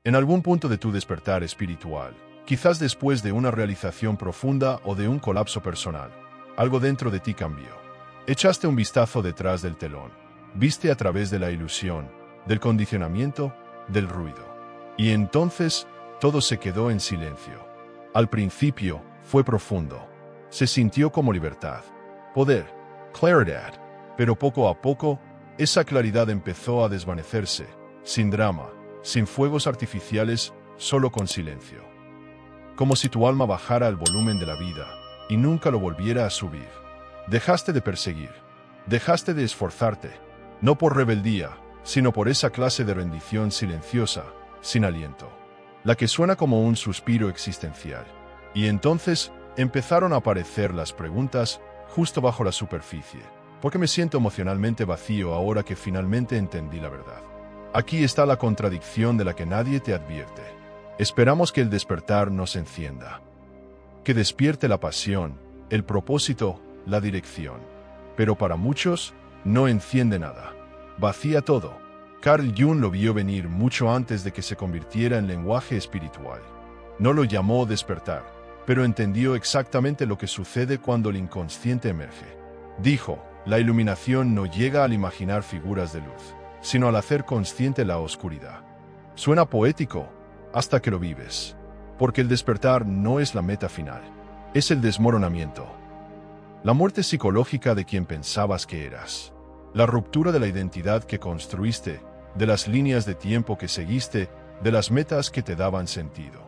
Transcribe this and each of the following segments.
En algún punto de tu despertar espiritual, quizás después de una realización profunda o de un colapso personal, algo dentro de ti cambió. Echaste un vistazo detrás del telón, viste a través de la ilusión, del condicionamiento, del ruido. Y entonces, todo se quedó en silencio. Al principio, fue profundo. Se sintió como libertad, poder, claridad. Pero poco a poco, esa claridad empezó a desvanecerse, sin drama, sin fuegos artificiales, solo con silencio. Como si tu alma bajara el volumen de la vida y nunca lo volviera a subir. Dejaste de perseguir, dejaste de esforzarte, no por rebeldía, sino por esa clase de rendición silenciosa, sin aliento, la que suena como un suspiro existencial. Y entonces empezaron a aparecer las preguntas justo bajo la superficie. ¿Por qué me siento emocionalmente vacío ahora que finalmente entendí la verdad? Aquí está la contradicción de la que nadie te advierte. Esperamos que el despertar nos encienda, que despierte la pasión, el propósito, la dirección. Pero para muchos, no enciende nada. Vacía todo. Carl Jung lo vio venir mucho antes de que se convirtiera en lenguaje espiritual. No lo llamó despertar, pero entendió exactamente lo que sucede cuando el inconsciente emerge. Dijo, la iluminación no llega al imaginar figuras de luz, sino al hacer consciente la oscuridad. Suena poético, hasta que lo vives. Porque el despertar no es la meta final, es el desmoronamiento. La muerte psicológica de quien pensabas que eras. La ruptura de la identidad que construiste, de las líneas de tiempo que seguiste, de las metas que te daban sentido.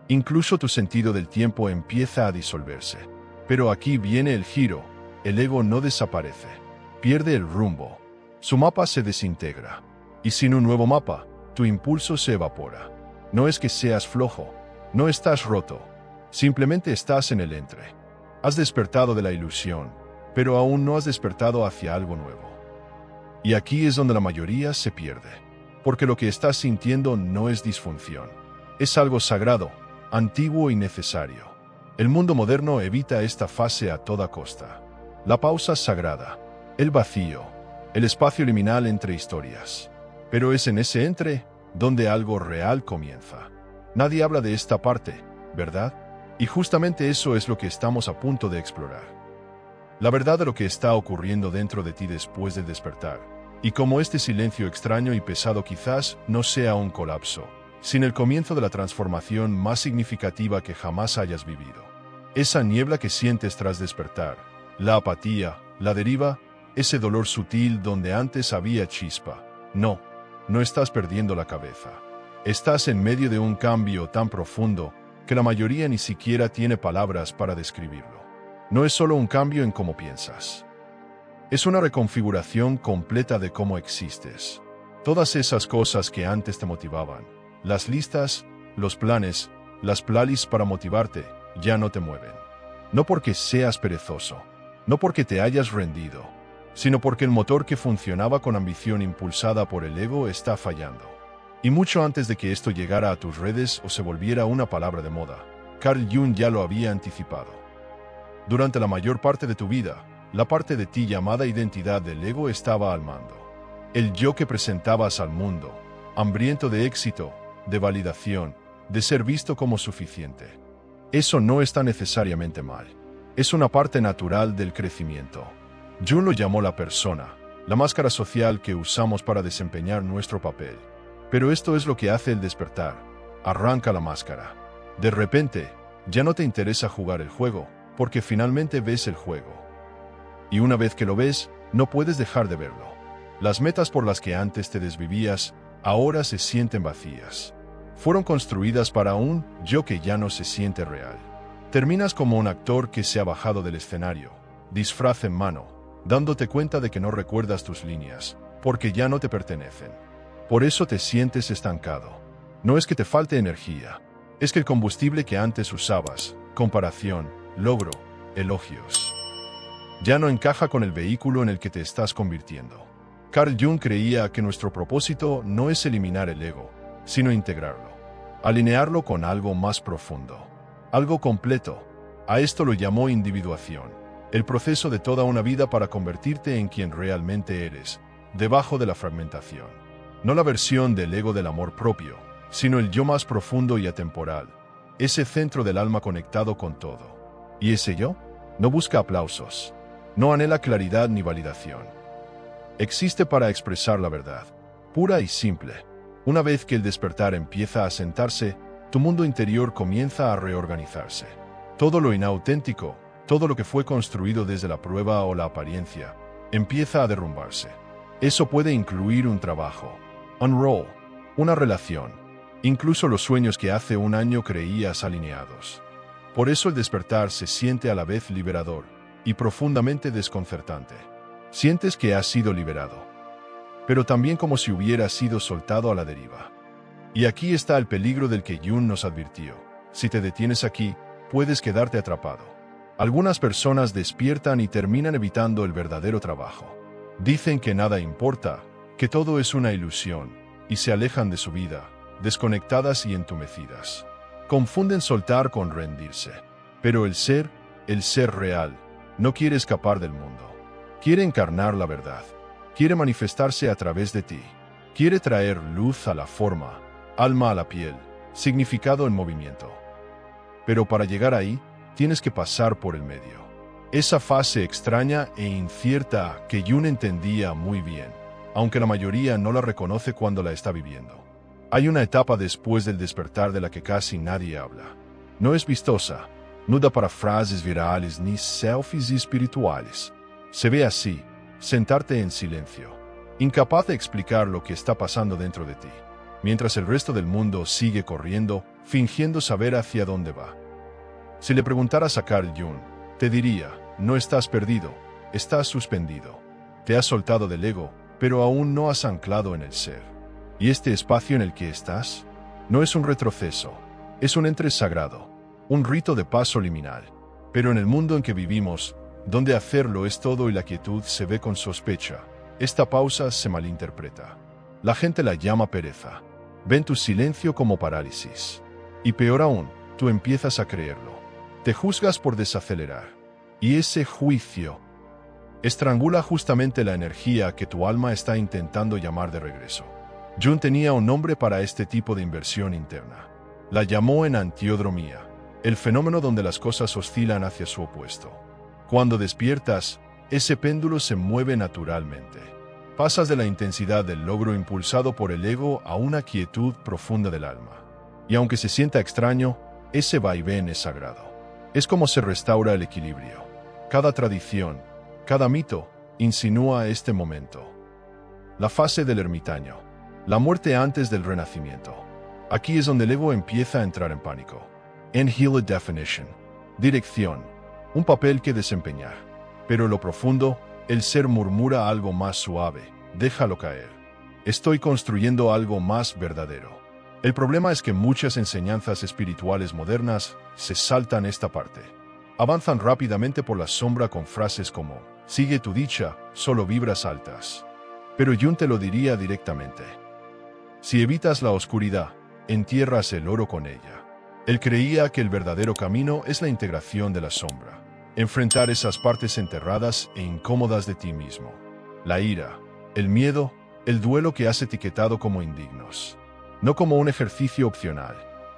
Incluso tu sentido del tiempo empieza a disolverse. Pero aquí viene el giro, el ego no desaparece, pierde el rumbo. Su mapa se desintegra. Y sin un nuevo mapa, tu impulso se evapora. No es que seas flojo, no estás roto, simplemente estás en el entre. Has despertado de la ilusión, pero aún no has despertado hacia algo nuevo. Y aquí es donde la mayoría se pierde, porque lo que estás sintiendo no es disfunción, es algo sagrado, antiguo y necesario. El mundo moderno evita esta fase a toda costa. La pausa sagrada, el vacío, el espacio liminal entre historias. Pero es en ese entre donde algo real comienza. Nadie habla de esta parte, ¿verdad? Y justamente eso es lo que estamos a punto de explorar. La verdad de lo que está ocurriendo dentro de ti después del despertar. Y cómo este silencio extraño y pesado quizás no sea un colapso, sino el comienzo de la transformación más significativa que jamás hayas vivido. Esa niebla que sientes tras despertar, la apatía, la deriva, ese dolor sutil donde antes había chispa. No estás perdiendo la cabeza. Estás en medio de un cambio tan profundo que la mayoría ni siquiera tiene palabras para describirlo. No es solo un cambio en cómo piensas. Es una reconfiguración completa de cómo existes. Todas esas cosas que antes te motivaban, las listas, los planes, las playlists para motivarte, ya no te mueven. No porque seas perezoso, no porque te hayas rendido, sino porque el motor que funcionaba con ambición impulsada por el ego está fallando. Y mucho antes de que esto llegara a tus redes o se volviera una palabra de moda, Carl Jung ya lo había anticipado. Durante la mayor parte de tu vida, la parte de ti llamada identidad del ego estaba al mando. El yo que presentabas al mundo, hambriento de éxito, de validación, de ser visto como suficiente. Eso no está necesariamente mal. Es una parte natural del crecimiento. Jung lo llamó la persona, la máscara social que usamos para desempeñar nuestro papel. Pero esto es lo que hace el despertar. Arranca la máscara. De repente, ya no te interesa jugar el juego, porque finalmente ves el juego. Y una vez que lo ves, no puedes dejar de verlo. Las metas por las que antes te desvivías, ahora se sienten vacías. Fueron construidas para un yo que ya no se siente real. Terminas como un actor que se ha bajado del escenario, disfraz en mano, dándote cuenta de que no recuerdas tus líneas, porque ya no te pertenecen. Por eso te sientes estancado. No es que te falte energía, es que el combustible que antes usabas, comparación, logro, elogios, ya no encaja con el vehículo en el que te estás convirtiendo. Carl Jung creía que nuestro propósito no es eliminar el ego, sino integrarlo, alinearlo con algo más profundo, algo completo. A esto lo llamó individuación, el proceso de toda una vida para convertirte en quien realmente eres, debajo de la fragmentación. No la versión del ego del amor propio, sino el yo más profundo y atemporal, ese centro del alma conectado con todo. Y ese yo no busca aplausos, no anhela claridad ni validación. Existe para expresar la verdad, pura y simple. Una vez que el despertar empieza a sentarse, tu mundo interior comienza a reorganizarse. Todo lo inauténtico, todo lo que fue construido desde la prueba o la apariencia, empieza a derrumbarse. Eso puede incluir un trabajo, un rol, una relación, incluso los sueños que hace un año creías alineados. Por eso el despertar se siente a la vez liberador y profundamente desconcertante. Sientes que has sido liberado, pero también como si hubieras sido soltado a la deriva. Y aquí está el peligro del que Jung nos advirtió. Si te detienes aquí, puedes quedarte atrapado. Algunas personas despiertan y terminan evitando el verdadero trabajo. Dicen que nada importa, que todo es una ilusión, y se alejan de su vida, desconectadas y entumecidas. Confunden soltar con rendirse. Pero el ser real, no quiere escapar del mundo. Quiere encarnar la verdad. Quiere manifestarse a través de ti. Quiere traer luz a la forma, alma a la piel, significado en movimiento. Pero para llegar ahí, tienes que pasar por el medio. Esa fase extraña e incierta que Jung entendía muy bien, aunque la mayoría no la reconoce cuando la está viviendo. Hay una etapa después del despertar de la que casi nadie habla. No es vistosa, no da para frases virales ni selfies espirituales. Se ve así, sentarte en silencio, incapaz de explicar lo que está pasando dentro de ti, mientras el resto del mundo sigue corriendo, fingiendo saber hacia dónde va. Si le preguntaras a Carl Jung, te diría, no estás perdido, estás suspendido. Te has soltado del ego, pero aún no has anclado en el ser. Y este espacio en el que estás, no es un retroceso, es un entre sagrado, un rito de paso liminal. Pero en el mundo en que vivimos, donde hacerlo es todo y la quietud se ve con sospecha, esta pausa se malinterpreta. La gente la llama pereza. Ven tu silencio como parálisis. Y peor aún, tú empiezas a creerlo. Te juzgas por desacelerar. Y ese juicio estrangula justamente la energía que tu alma está intentando llamar de regreso. Jung tenía un nombre para este tipo de inversión interna. La llamó enantiodromía, el fenómeno donde las cosas oscilan hacia su opuesto. Cuando despiertas, ese péndulo se mueve naturalmente. Pasas de la intensidad del logro impulsado por el ego a una quietud profunda del alma. Y aunque se sienta extraño, ese vaivén es sagrado. Es como se restaura el equilibrio. Cada tradición, cada mito, insinúa este momento. La fase del ermitaño. La muerte antes del renacimiento. Aquí es donde el ego empieza a entrar en pánico. Healer definition. Dirección. Un papel que desempeñar. Pero en lo profundo, el ser murmura algo más suave. Déjalo caer. Estoy construyendo algo más verdadero. El problema es que muchas enseñanzas espirituales modernas se saltan esta parte. Avanzan rápidamente por la sombra con frases como, sigue tu dicha, solo vibras altas. Pero Jung te lo diría directamente. Si evitas la oscuridad, entierras el oro con ella. Él creía que el verdadero camino es la integración de la sombra. Enfrentar esas partes enterradas e incómodas de ti mismo. La ira, el miedo, el duelo que has etiquetado como indignos. No como un ejercicio opcional,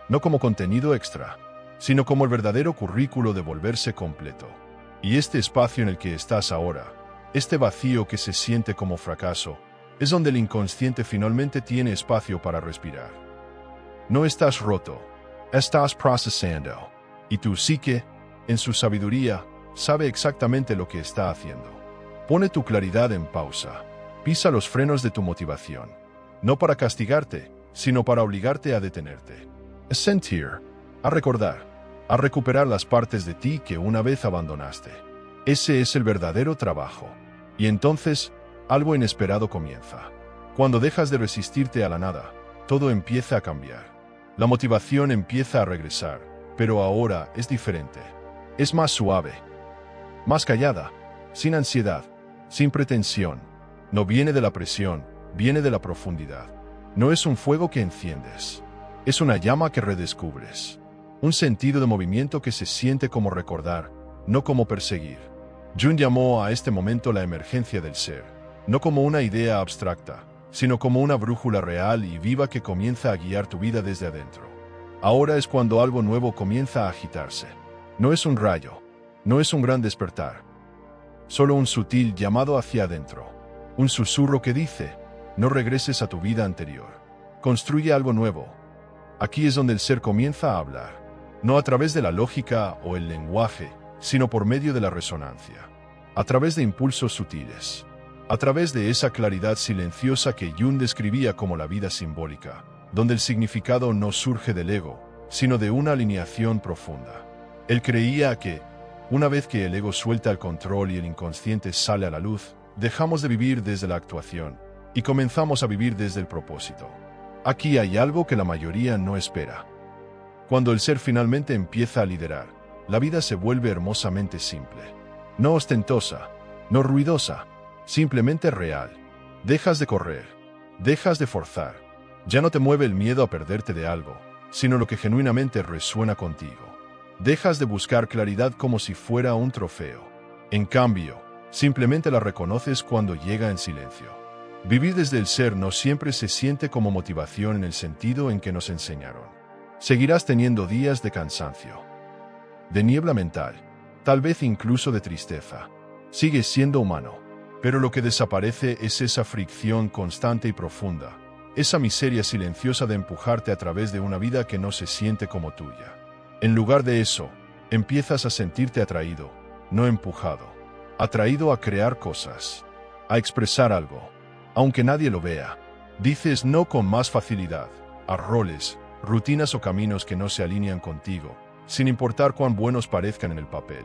no como contenido extra, sino como el verdadero currículo de volverse completo. Y este espacio en el que estás ahora, este vacío que se siente como fracaso, es donde el inconsciente finalmente tiene espacio para respirar. No estás roto, estás procesando, y tu psique, en su sabiduría, sabe exactamente lo que está haciendo. Pone tu claridad en pausa, pisa los frenos de tu motivación, no para castigarte, sino para obligarte a detenerte. A sentir, a recordar, a recuperar las partes de ti que una vez abandonaste. Ese es el verdadero trabajo. Y entonces, algo inesperado comienza. Cuando dejas de resistirte a la nada, todo empieza a cambiar. La motivación empieza a regresar, pero ahora es diferente. Es más suave, más callada, sin ansiedad, sin pretensión. No viene de la presión, viene de la profundidad. No es un fuego que enciendes, es una llama que redescubres. Un sentido de movimiento que se siente como recordar, no como perseguir. Jung llamó a este momento la emergencia del ser, no como una idea abstracta, sino como una brújula real y viva que comienza a guiar tu vida desde adentro. Ahora es cuando algo nuevo comienza a agitarse. No es un rayo, no es un gran despertar, solo un sutil llamado hacia adentro, un susurro que dice, no regreses a tu vida anterior, construye algo nuevo. Aquí es donde el ser comienza a hablar, no a través de la lógica o el lenguaje, sino por medio de la resonancia, a través de impulsos sutiles, a través de esa claridad silenciosa que Jung describía como la vida simbólica, donde el significado no surge del ego, sino de una alineación profunda. Él creía que, una vez que el ego suelta el control y el inconsciente sale a la luz, dejamos de vivir desde la actuación y comenzamos a vivir desde el propósito. Aquí hay algo que la mayoría no espera. Cuando el ser finalmente empieza a liderar, la vida se vuelve hermosamente simple. No ostentosa, no ruidosa, simplemente real. Dejas de correr, dejas de forzar. Ya no te mueve el miedo a perderte de algo, sino lo que genuinamente resuena contigo. Dejas de buscar claridad como si fuera un trofeo. En cambio, simplemente la reconoces cuando llega en silencio. Vivir desde el ser no siempre se siente como motivación en el sentido en que nos enseñaron. Seguirás teniendo días de cansancio, de niebla mental, tal vez incluso de tristeza. Sigues siendo humano, pero lo que desaparece es esa fricción constante y profunda, esa miseria silenciosa de empujarte a través de una vida que no se siente como tuya. En lugar de eso, empiezas a sentirte atraído, no empujado, atraído a crear cosas, a expresar algo, aunque nadie lo vea. Dices no con más facilidad, a roles, rutinas o caminos que no se alinean contigo, sin importar cuán buenos parezcan en el papel.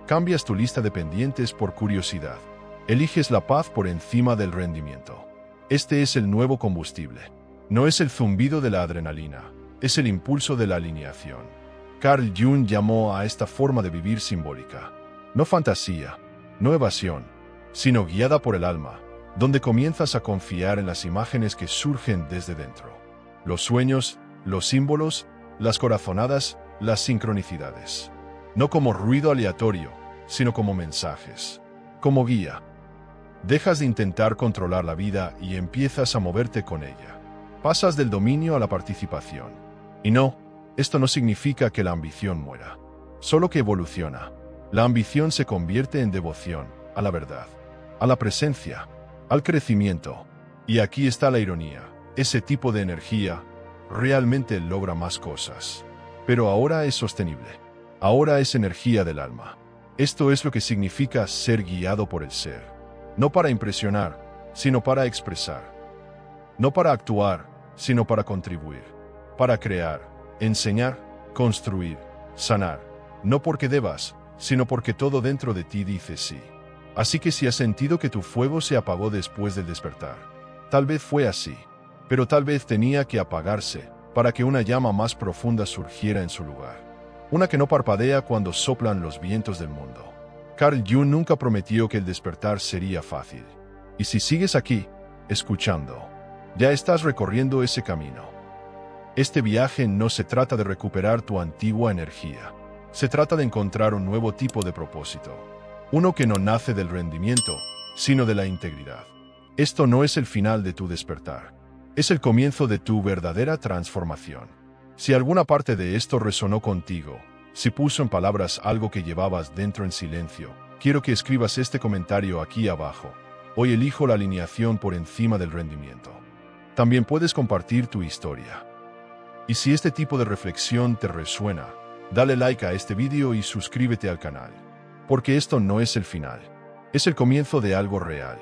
Cambias tu lista de pendientes por curiosidad. Eliges la paz por encima del rendimiento. Este es el nuevo combustible. No es el zumbido de la adrenalina, es el impulso de la alineación. Carl Jung llamó a esta forma de vivir simbólica. No fantasía, no evasión, sino guiada por el alma, donde comienzas a confiar en las imágenes que surgen desde dentro. Los sueños, los símbolos, las corazonadas, las sincronicidades. No como ruido aleatorio, sino como mensajes, como guía. Dejas de intentar controlar la vida y empiezas a moverte con ella. Pasas del dominio a la participación. Y no, esto no significa que la ambición muera, solo que evoluciona. La ambición se convierte en devoción, a la verdad, a la presencia, al crecimiento. Y aquí está la ironía. Ese tipo de energía realmente logra más cosas. Pero ahora es sostenible. Ahora es energía del alma. Esto es lo que significa ser guiado por el ser. No para impresionar, sino para expresar. No para actuar, sino para contribuir. Para crear, enseñar, construir, sanar. No porque debas, sino porque todo dentro de ti dice sí. Así que si has sentido que tu fuego se apagó después del despertar, tal vez fue así, pero tal vez tenía que apagarse para que una llama más profunda surgiera en su lugar. Una que no parpadea cuando soplan los vientos del mundo. Carl Jung nunca prometió que el despertar sería fácil. Y si sigues aquí, escuchando, ya estás recorriendo ese camino. Este viaje no se trata de recuperar tu antigua energía. Se trata de encontrar un nuevo tipo de propósito. Uno que no nace del rendimiento, sino de la integridad. Esto no es el final de tu despertar. Es el comienzo de tu verdadera transformación. Si alguna parte de esto resonó contigo, si puso en palabras algo que llevabas dentro en silencio, quiero que escribas este comentario aquí abajo. Hoy elijo la alineación por encima del rendimiento. También puedes compartir tu historia. Y si este tipo de reflexión te resuena, dale like a este video y suscríbete al canal. Porque esto no es el final. Es el comienzo de algo real.